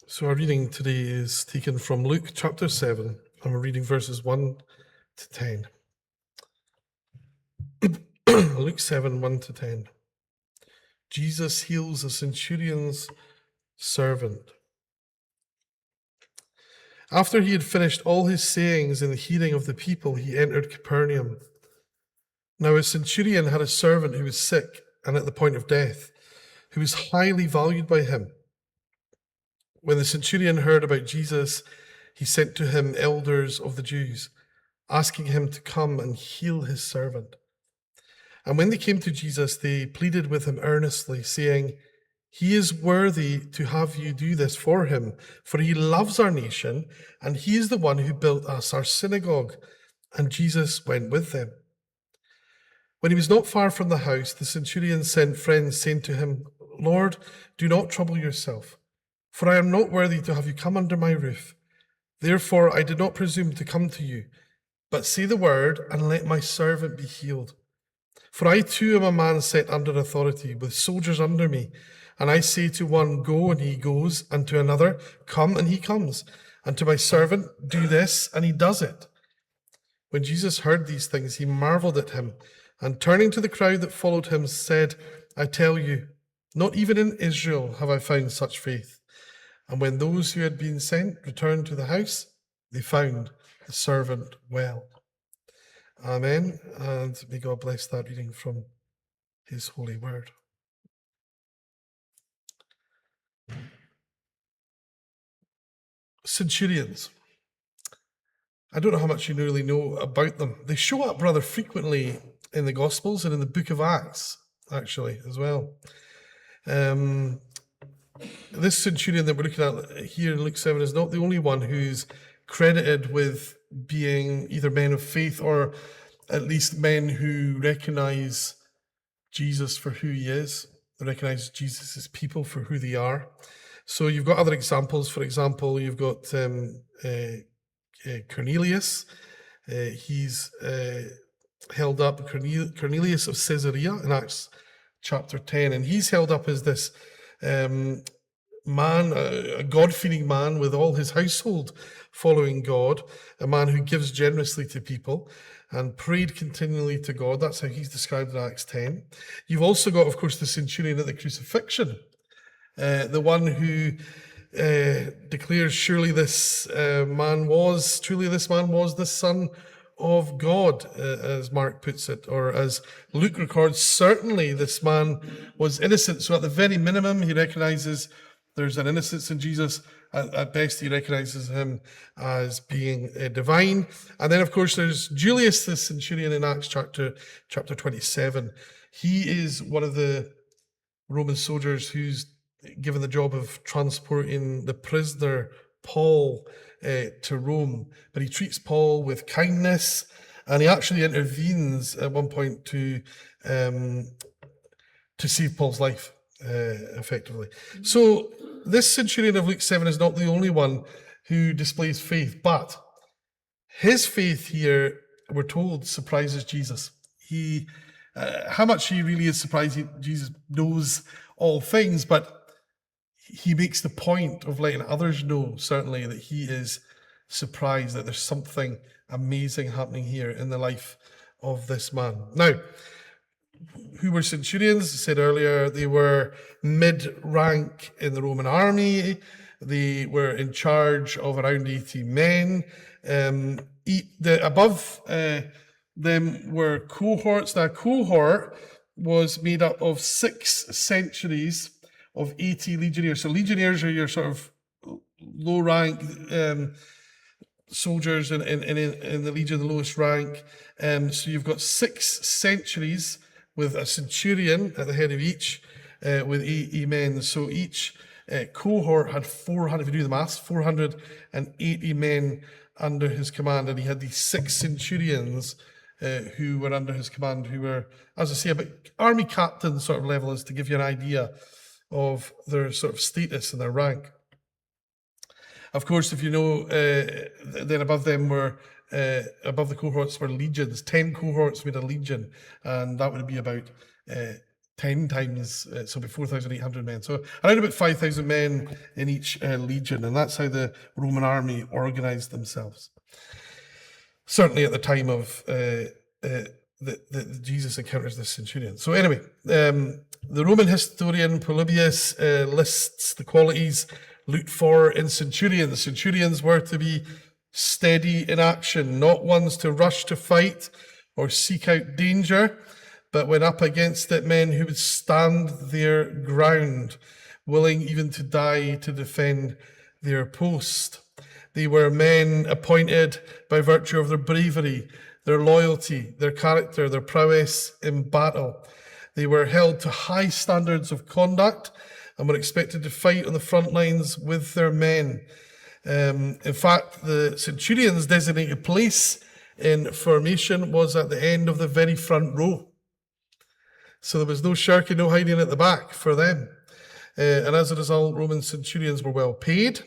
So our reading today is taken from Luke chapter 7, and we're reading verses 1 to 10. Luke 7, 1 to 10. Jesus heals a centurion's servant. After he had finished all his sayings in the hearing of the people, he entered Capernaum. Now a centurion had a servant who was sick and at the point of death, who was highly valued by him. When the centurion heard about Jesus, he sent to him elders of the Jews, asking him to come and heal his servant. And when they came to Jesus, they pleaded with him earnestly, saying, "He is worthy to have you do this for him, for he loves our nation, and he is the one who built us our synagogue." And Jesus went with them. When he was not far from the house, the centurion sent friends, saying to him, "Lord, do not trouble yourself, for I am not worthy to have you come under my roof. Therefore I did not presume to come to you, but say the word, and let my servant be healed. For I too am a man set under authority, with soldiers under me. And I say to one, 'Go,' and he goes, and to another, 'Come,' and he comes. And to my servant, 'Do this,' and he does it." When Jesus heard these things, he marveled at him, and turning to the crowd that followed him, said, "I tell you, not even in Israel have I found such faith." And when those who had been sent returned to the house, they found the servant well. Amen. And may God bless that reading from his holy word. Centurions. I don't know how much you really know about them. They show up rather frequently in the Gospels and in the book of Acts, actually, as well. This centurion that we're looking at here in Luke 7 is not the only one who's credited with being either men of faith or at least men who recognize Jesus for who he is, recognize Jesus' people for who they are. So you've got other examples. For example, you've got Cornelius. He's held up, Cornelius of Caesarea in Acts chapter 10, and he's held up as this man, a God-fearing man with all his household following God, a man who gives generously to people and prayed continually to God. That's how he's described in Acts 10. You've also got, of course, the centurion at the crucifixion, the one who declares, "Surely this man was the Son of God," as Mark puts it, or as Luke records, "Certainly this man was innocent." So at the very minimum, he recognizes there's an innocence in Jesus. At best, he recognizes him as being divine. And then, of course, there's Julius, the centurion in Acts chapter 27. He is one of the Roman soldiers who's given the job of transporting the prisoner Paul to Rome. But he treats Paul with kindness, and he actually intervenes at one point to save Paul's life, effectively. So this centurion of Luke 7 is not the only one who displays faith, but his faith here, we're told, surprises Jesus. How much he really is surprised Jesus knows all things, but he makes the point of letting others know, certainly, that he is surprised that there's something amazing happening here in the life of this man. Now, who were centurions? I said earlier, they were mid-rank in the Roman army. They were in charge of around 80 men. Above them were cohorts. Now, a cohort was made up of 6 centuries of 80 legionnaires. So legionnaires are your sort of low-rank soldiers in the legion, the lowest rank. So you've got 6 centuries with a centurion at the head of each, with 80 men. So each cohort had 400, if you do the maths, 480 men under his command. And he had these 6 centurions who were under his command, who were, as I say, about army captain sort of level, is to give you an idea of their sort of status and their rank. Of course, if you know, then above them were, above the cohorts were legions. 10 cohorts made a legion, and that would be about 10 times, so about 4,800 men. So around about 5,000 men in each legion, and that's how the Roman army organized themselves. Certainly at the time of Jesus encounters the centurion. So anyway, the Roman historian Polybius lists the qualities looked for in centurions. Centurions were to be steady in action, not ones to rush to fight or seek out danger, but when up against it, men who would stand their ground, willing even to die to defend their post. They were men appointed by virtue of their bravery, their loyalty, their character, their prowess in battle. They were held to high standards of conduct and were expected to fight on the front lines with their men. In fact, the centurion's designated place in formation was at the end of the very front row. So there was no shirking, no hiding at the back for them. And as a result, Roman centurions were well paid,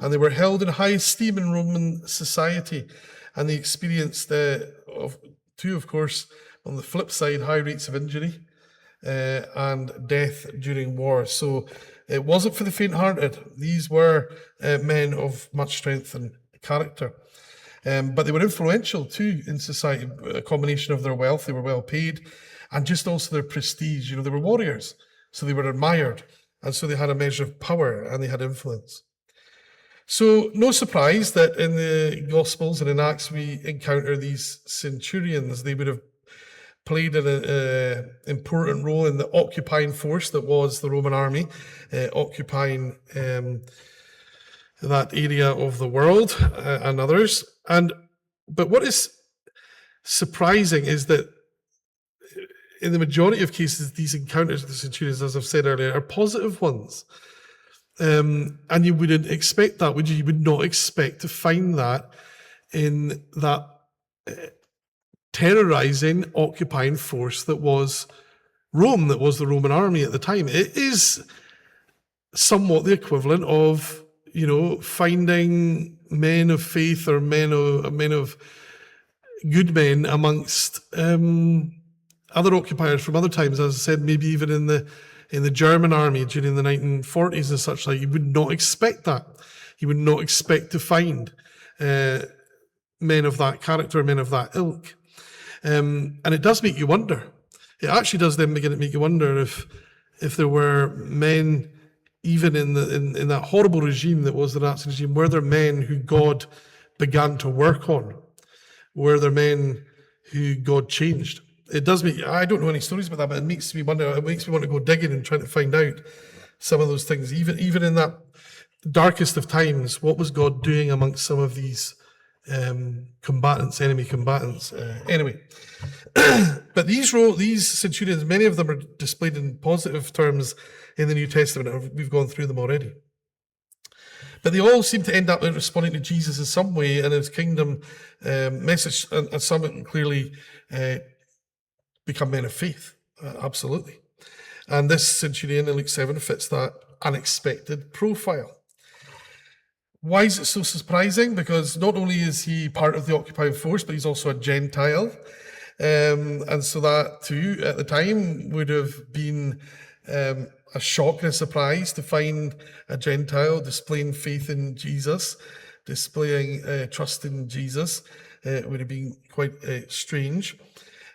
and they were held in high esteem in Roman society. And they experienced, of course, on the flip side, high rates of injury and death during war. So it wasn't for the faint-hearted. These were men of much strength and character. But they were influential too in society, a combination of their wealth, they were well paid, and just also their prestige. You know, they were warriors, so they were admired, and so they had a measure of power and they had influence. So no surprise that in the Gospels and in Acts we encounter these centurions. They would have played an important role in the occupying force that was the Roman army, occupying that area of the world and others. But what is surprising is that in the majority of cases, these encounters with the centurions, as I've said earlier, are positive ones. And you wouldn't expect that, would you? You would not expect to find that in that terrorizing, occupying force that was Rome, that was the Roman army at the time. It is somewhat the equivalent of, you know, finding men of faith or men of good men amongst other occupiers from other times. As I said, maybe even in the German army during the 1940s and such like. You would not expect that. You would not expect to find men of that character, men of that ilk. And it does make you wonder. It actually does then begin to make you wonder if there were men, even in that horrible regime that was the Nazi regime, were there men who God began to work on? Were there men who God changed? It does make, I don't know any stories about that, but it makes me wonder, it makes me want to go digging and trying to find out some of those things. Even in that darkest of times, what was God doing amongst some of these combatants, enemy combatants? Anyway, but these centurions, many of them are displayed in positive terms in the New Testament. We've gone through them already. But they all seem to end up responding to Jesus in some way and his kingdom message, and some clearly become men of faith, absolutely. And this centurion in Luke 7 fits that unexpected profile. Why is it so surprising? Because not only is he part of the occupying force, but he's also a Gentile. And so that too, at the time, would have been a shock and a surprise to find a Gentile displaying faith in Jesus, displaying trust in Jesus. It would have been quite strange.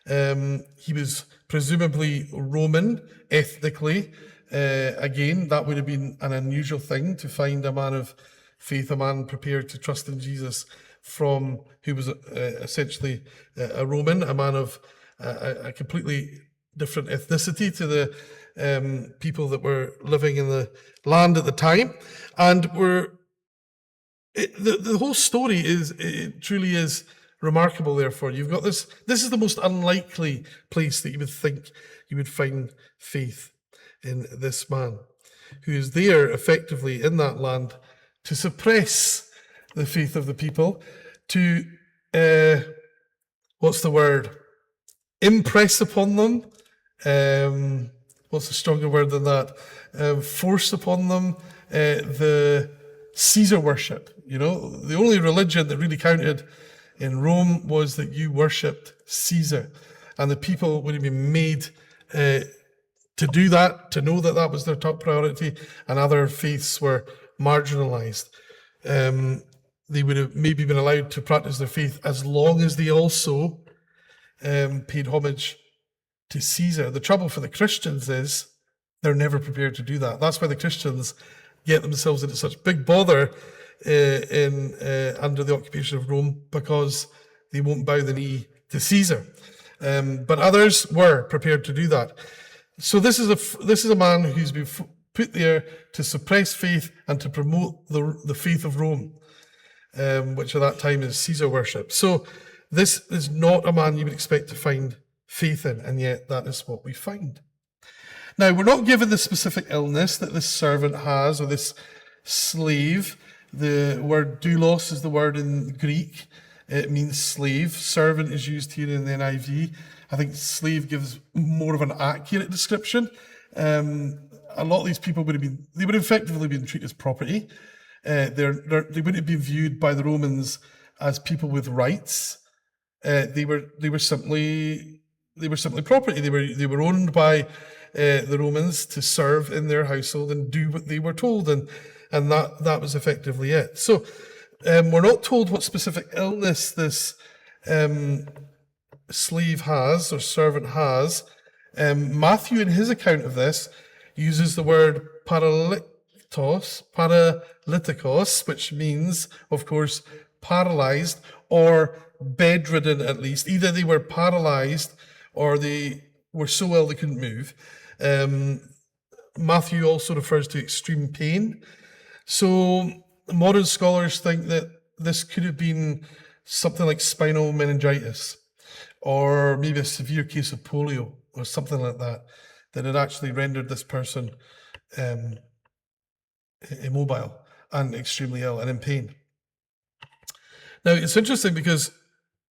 He was presumably Roman ethnically. Again, that would have been an unusual thing to find a man of faith, a man prepared to trust in Jesus who was essentially a Roman, a man of a completely different ethnicity to the people that were living in the land at the time. And the whole story truly is remarkable, therefore. You've got this is the most unlikely place that you would think you would find faith in this man, who is there effectively in that land to suppress the faith of the people, to, impress upon them, what's a stronger word than that, force upon them the Caesar worship. You know, the only religion that really counted in Rome was that you worshipped Caesar, and the people would have been made to to do that, to know that that was their top priority, and other faiths were marginalized. They would have maybe been allowed to practice their faith as long as they also paid homage to Caesar. The trouble for the Christians is they're never prepared to do that. That's why the Christians get themselves into such big bother under the occupation of Rome, because they won't bow the knee to Caesar. But others were prepared to do that. So this is a man who's been put there to suppress faith and to promote the faith of Rome, which at that time is Caesar worship. So this is not a man you would expect to find faith in, and yet that is what we find. Now, we're not given the specific illness that this servant has, or this slave. The word doulos is the word in Greek. It means slave. Servant is used here in the NIV. I think slave gives more of an accurate description. A lot of these people would have effectively been treated as property. They wouldn't have been viewed by the Romans as people with rights. They were simply property. They were owned by the Romans to serve in their household and do what they were told, and that was effectively it. So we're not told what specific illness this slave has, or servant has. Matthew, in his account of this, uses the word paralytikos, which means, of course, paralyzed or bedridden at least. Either they were paralyzed or they were so ill they couldn't move. Matthew also refers to extreme pain. So modern scholars think that this could have been something like spinal meningitis, or maybe a severe case of polio, or something like that had actually rendered this person immobile and extremely ill and in pain. Now, it's interesting because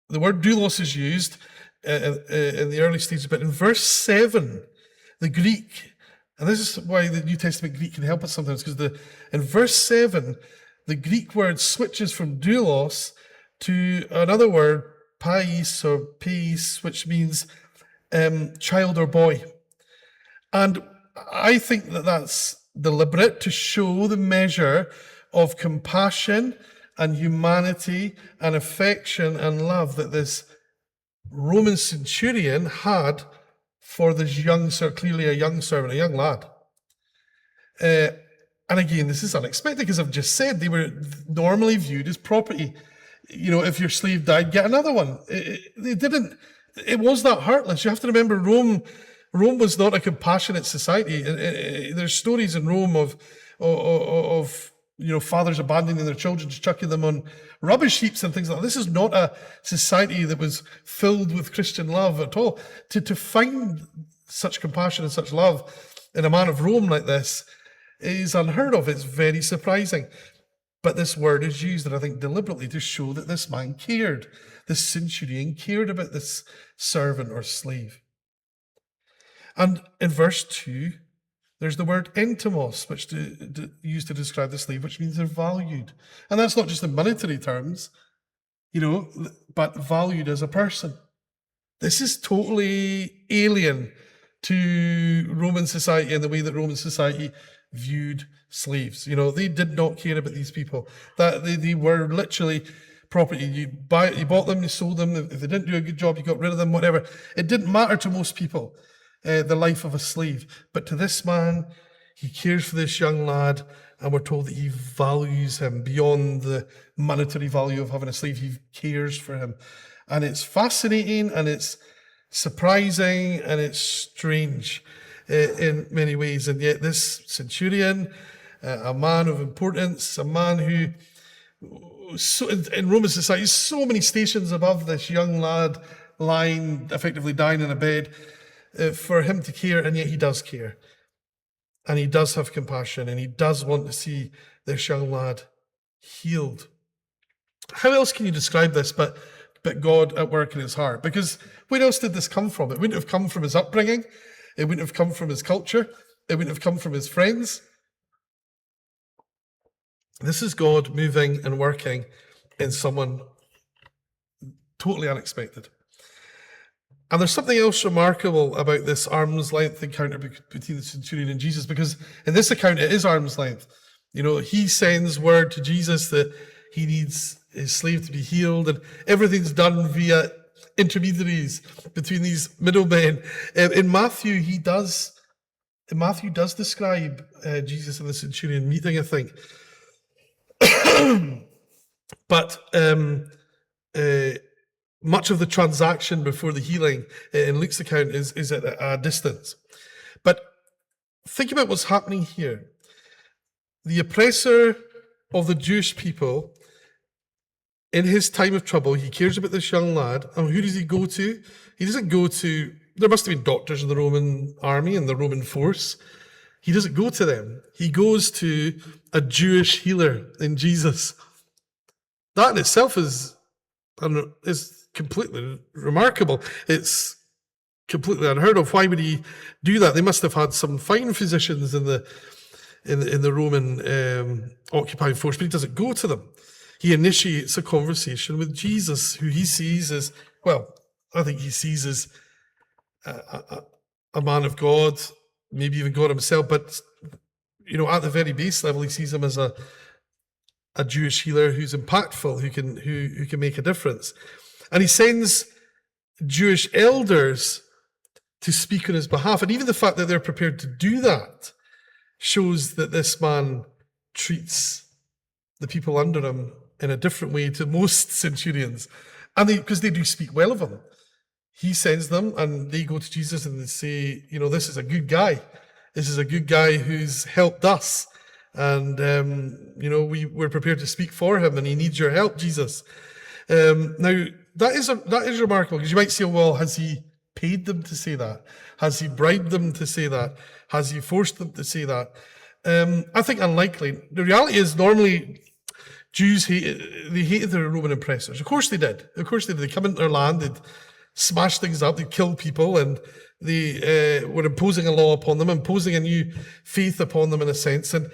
the word doulos is used in the early stages, but in verse 7, the Greek, and this is why the New Testament Greek can help us sometimes, because in verse 7, the Greek word switches from doulos to another word, pais or peis, which means child or boy. And I think that that's deliberate, to show the measure of compassion and humanity and affection and love that this Roman centurion had for this clearly a young servant, a young lad. And again, this is unexpected, because I've just said they were normally viewed as property. You know, if your slave died, get another one. It was that heartless. You have to remember, Rome was not a compassionate society. There's stories in Rome of fathers abandoning their children, just chucking them on rubbish heaps and things like that. This is not a society that was filled with Christian love at all. To find such compassion and such love in a man of Rome like this is unheard of. It's very surprising. But this word is used, and I think deliberately, to show that this man cared. This centurion cared about this servant or slave. And in verse 2, there's the word entomos, which used to describe the slave, which means they're valued. And that's not just in monetary terms, but valued as a person. This is totally alien to Roman society and the way that Roman society viewed slaves. They did not care about these people. That they were literally property. You bought them, you sold them. If they didn't do a good job, you got rid of them, whatever. It didn't matter to most people, the life of a slave. But to this man, he cares for this young lad, and we're told that he values him beyond the monetary value of having a slave. He cares for him. And it's fascinating, and it's surprising, and it's strange in many ways. And yet this centurion, a man of importance, a man who, in Roman society, so many stations above this young lad effectively dying in a bed, for him to care, and yet he does care. And he does have compassion, and he does want to see this young lad healed. How else can you describe this but God at work in his heart? Because where else did this come from? It wouldn't have come from his upbringing. It wouldn't have come from his culture. It wouldn't have come from his friends. This is God moving and working in someone totally unexpected. And there's something else remarkable about this arm's length encounter between the centurion and Jesus, because in this account it is arm's length. He sends word to Jesus that he needs his slave to be healed, and everything's done via intermediaries between these middlemen. In Matthew, Matthew does describe Jesus and the centurion meeting, I think. But much of the transaction before the healing in Luke's account is at a distance. But think about what's happening here. The oppressor of the Jewish people, in his time of trouble, he cares about this young lad. And who does he go to? He doesn't go to, there must have been doctors in the Roman army and the Roman force. He doesn't go to them. He goes to a Jewish healer in Jesus. That in itself is completely remarkable. It's completely unheard of. Why would he do that? They must have had some fine physicians in the Roman occupying force, but he doesn't go to them. He initiates a conversation with Jesus, who he sees as, I think he sees as a man of God, maybe even God himself, but at the very base level, he sees him as a Jewish healer who's impactful, who can make a difference. And he sends Jewish elders to speak on his behalf. And even the fact that they're prepared to do that shows that this man treats the people under him in a different way to most centurions. And because they do speak well of him. He sends them and they go to Jesus and they say, this is a good guy. This is a good guy who's helped us. And, we're prepared to speak for him and he needs your help, Jesus. Now, that is remarkable, because you might say, well, has he paid them to say that? Has he bribed them to say that? Has he forced them to say that? I think unlikely. The reality is normally Jews hated their Roman oppressors. Of course they did. They come into their land, they'd smash things up, they'd kill people, and they were imposing a law upon them, imposing a new faith upon them in a sense. And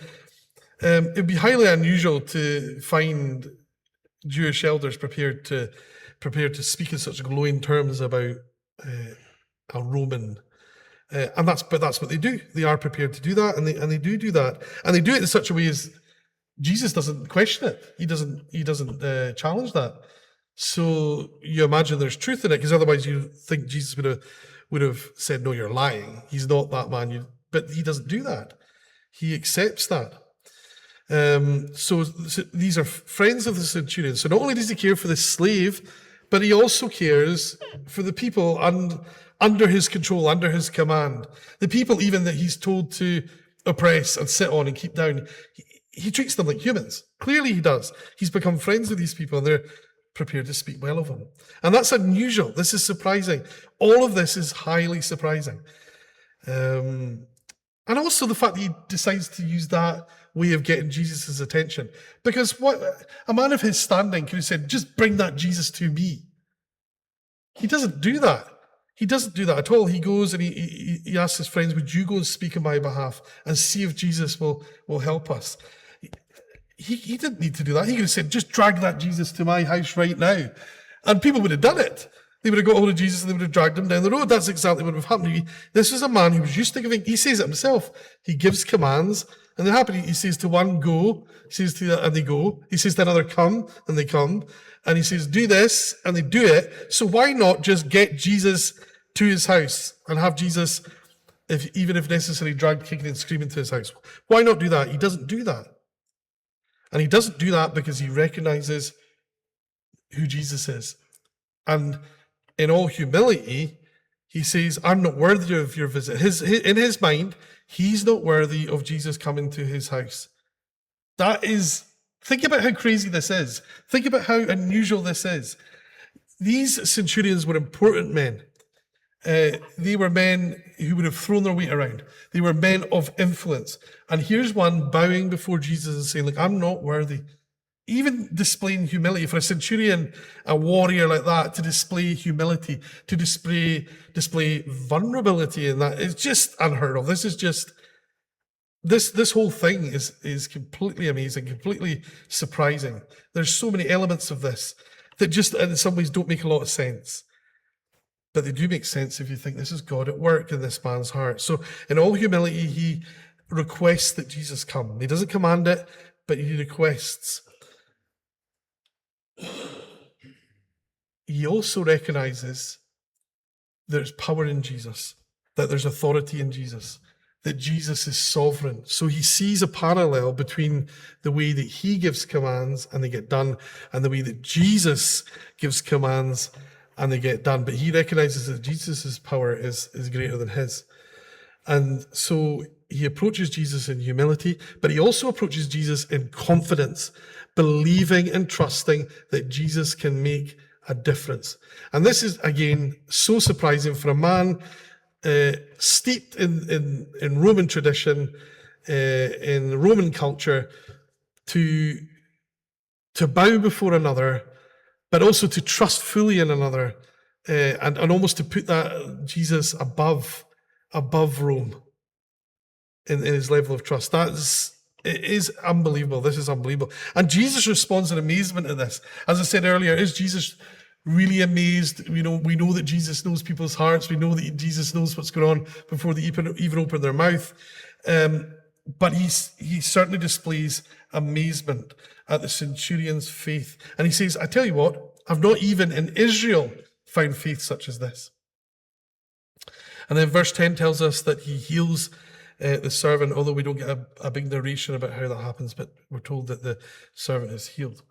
it'd be highly unusual to find Jewish elders prepared to speak in such glowing terms about a Roman, and that's what they do. They are prepared to do that, and they do that, and they do it in such a way as Jesus doesn't question it. He doesn't challenge that. So you imagine there's truth in it, because otherwise you think Jesus would have said, "No, you're lying. He's not that man." But he doesn't do that. He accepts that. So these are friends of the centurion. So not only does he care for the slave, but he also cares for the people under his control, under his command. The people even that he's told to oppress and sit on and keep down. He treats them like humans. Clearly he does. He's become friends with these people and they're prepared to speak well of him. And that's unusual. This is surprising. All of this is highly surprising. And also the fact that he decides to use that way of getting Jesus' attention. Because a man of his standing could have said, just bring that Jesus to me. He doesn't do that. He doesn't do that at all. He goes and he asks his friends, would you go and speak on my behalf and see if Jesus will help us? He didn't need to do that. He could have said, just drag that Jesus to my house right now. And people would have done it. They would have got hold of Jesus and they would have dragged him down the road. That's exactly what would have happened. This is a man who was used to giving. He says it himself. He gives commands and they're happy. He says to one, go. He says to the, and they go. He says to another, come, and they come. And he says, do this, and they do it. So why not just get Jesus to his house and have Jesus, even if necessary, dragged kicking and screaming to his house? Why not do that? He doesn't do that. And he doesn't do that because he recognizes who Jesus is. And in all humility, he says, I'm not worthy of your visit. In his mind, he's not worthy of Jesus coming to his house. Think about how crazy this is. Think about how unusual this is. These centurions were important men. They were men who would have thrown their weight around. They were men of influence. And here's one bowing before Jesus and saying, look, I'm not worthy. Even displaying humility for a centurion, a warrior like that, to display humility, to display vulnerability in that, is just unheard of. This is just, this whole thing is completely amazing, completely surprising. There's so many elements of this that just in some ways don't make a lot of sense. but they do make sense if you think this is God at work in this man's heart. So in all humility, he requests that Jesus come. He doesn't command it, but he requests. He also recognizes there's power in Jesus, that there's authority in Jesus, that Jesus is sovereign. So he sees a parallel between the way that he gives commands and they get done, and the way that Jesus gives commands and they get done. But he recognizes that Jesus' power is greater than his. And so he approaches Jesus in humility, but he also approaches Jesus in confidence, believing and trusting that Jesus can make a difference. And this is, again, so surprising for a man steeped in Roman tradition, in Roman culture, to bow before another, but also to trust fully in another, and almost to put that Jesus above Rome in his level of trust. It is unbelievable. This is unbelievable. And Jesus responds in amazement to this. As I said earlier, is Jesus really amazed? We know that Jesus knows people's hearts. We know that Jesus knows what's going on before they even open their mouth. But he certainly displays amazement at the centurion's faith. And he says, I tell you what, I've not even in Israel found faith such as this. And then verse 10 tells us that he heals the servant, although we don't get a big narration about how that happens, but we're told that the servant is healed.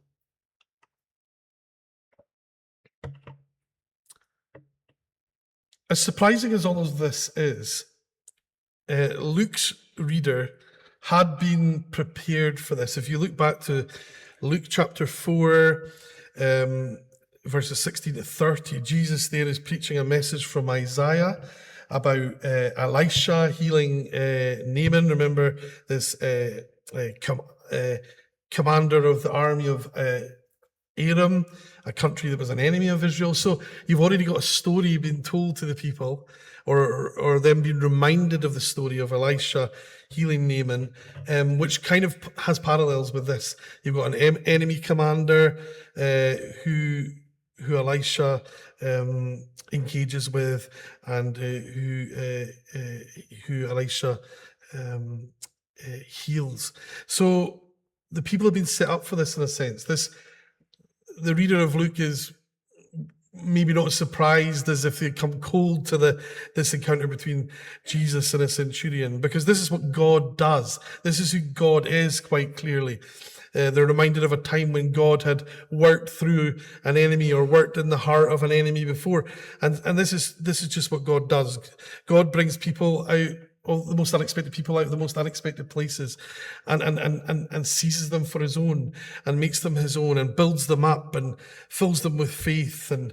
As surprising as all of this is, Luke's reader had been prepared for this. If you look back to Luke chapter 4, verses 16 to 30, Jesus there is preaching a message from Isaiah about Elisha healing Naaman. Remember this commander of the army of Aram, a country that was an enemy of Israel. So you've already got a story being told to the people, or them being reminded of the story of Elisha healing Naaman, which kind of has parallels with this. You've got an enemy commander who Elisha engages with, and who Elisha heals. So the people have been set up for this in a sense. The reader of Luke is maybe not as surprised as if they come cold to this encounter between Jesus and a centurion, because this is what God does. This is who God is, quite clearly. They're reminded of a time when God had worked through an enemy or worked in the heart of an enemy before. And this is just what God does. God brings people out, all the most unexpected people out of the most unexpected places, and seizes them for his own, and makes them his own, and builds them up, and fills them with faith. And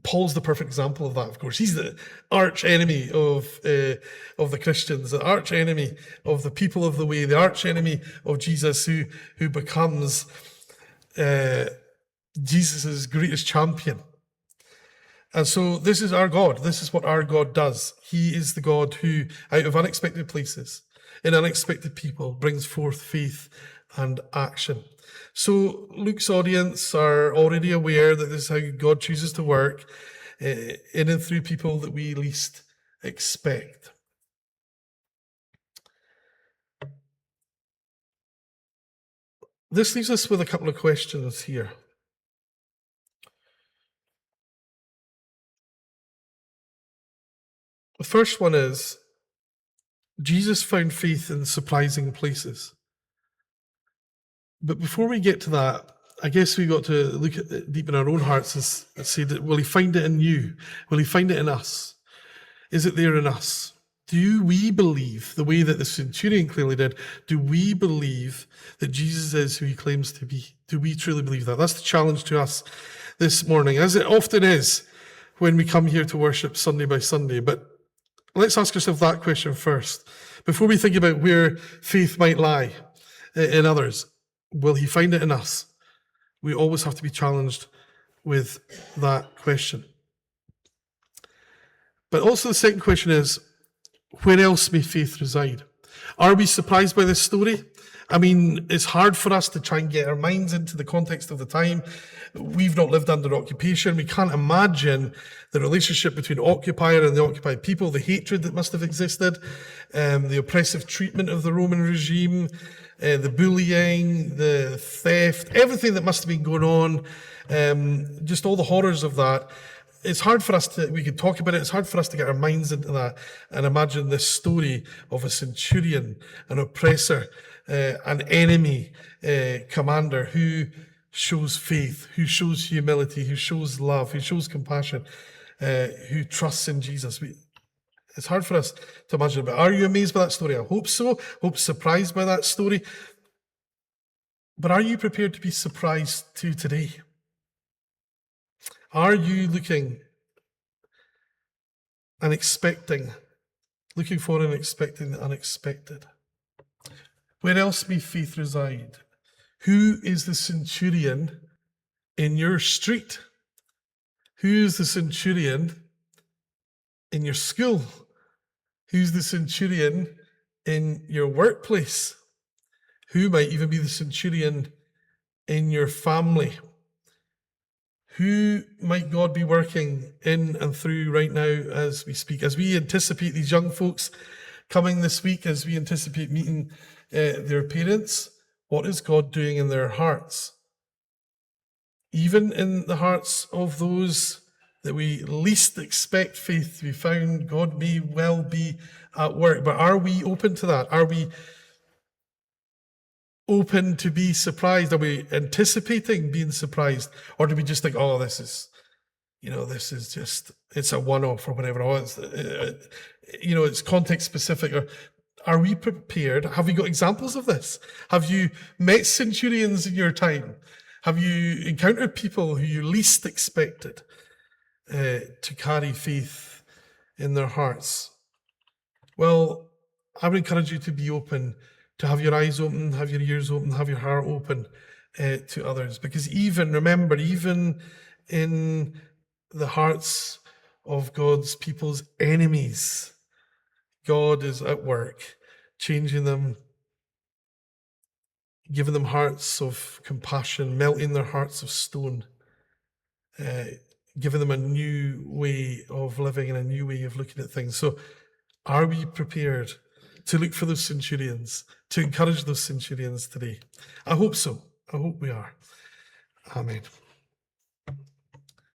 Paul's the perfect example of that, of course. He's the arch enemy of the Christians, the arch enemy of the people of the way, the arch enemy of Jesus, who becomes Jesus' greatest champion. And so this is our God. This is what our God does. He is the God who, out of unexpected places, in unexpected people, brings forth faith and action. So Luke's audience are already aware that this is how God chooses to work, in and through people that we least expect. This leaves us with a couple of questions here. The first one is, Jesus found faith in surprising places. But before we get to that, I guess we got to look at it deep in our own hearts and say, that will he find it in you? Will he find it in us? Is it there in us? Do we believe, the way that the centurion clearly did, do we believe that Jesus is who he claims to be? Do we truly believe that? That's the challenge to us this morning, as it often is when we come here to worship Sunday by Sunday. But let's ask ourselves that question first, before we think about where faith might lie in others. Will he find it in us? We always have to be challenged with that question. But also the second question is, where else may faith reside? Are we surprised by this story? I mean, it's hard for us to try and get our minds into the context of the time. We've not lived under occupation. We can't imagine the relationship between occupier and the occupied people, the hatred that must have existed, the oppressive treatment of the Roman regime, the bullying, the theft, everything that must have been going on, just all the horrors of that. It's hard for us we could talk about it, it's hard for us to get our minds into that and imagine this story of a centurion, an oppressor, an enemy commander who shows faith, who shows humility, who shows love, who shows compassion, who trusts in Jesus. It's hard for us to imagine, but are you amazed by that story? I hope so. Hope surprised by that story. But are you prepared to be surprised too today? Are you looking and expecting, looking for and expecting the unexpected? Where else may faith reside? Who is the centurion in your street? Who is the centurion in your school? Who's the centurion in your workplace? Who might even be the centurion in your family? Who might God be working in and through right now as we speak? As we anticipate these young folks coming this week, as we anticipate meeting their parents, what is God doing in their hearts? Even in the hearts of those that we least expect faith to be found, God may well be at work. But are we open to that? Are we open to be surprised? Are we anticipating being surprised? Or do we just think, oh, this is just, it's a one-off or whatever. Oh, it's context specific. Or are we prepared? Have we got examples of this? Have you met centurions in your time? Have you encountered people who you least expected to carry faith in their hearts? Well, I would encourage you to be open, to have your eyes open, have your ears open, have your heart open to others. Because even in the hearts of God's people's enemies, God is at work, changing them, giving them hearts of compassion, melting their hearts of stone, giving them a new way of living and a new way of looking at things. So are we prepared to look for those centurions, to encourage those centurions today? I hope so. I hope we are. Amen.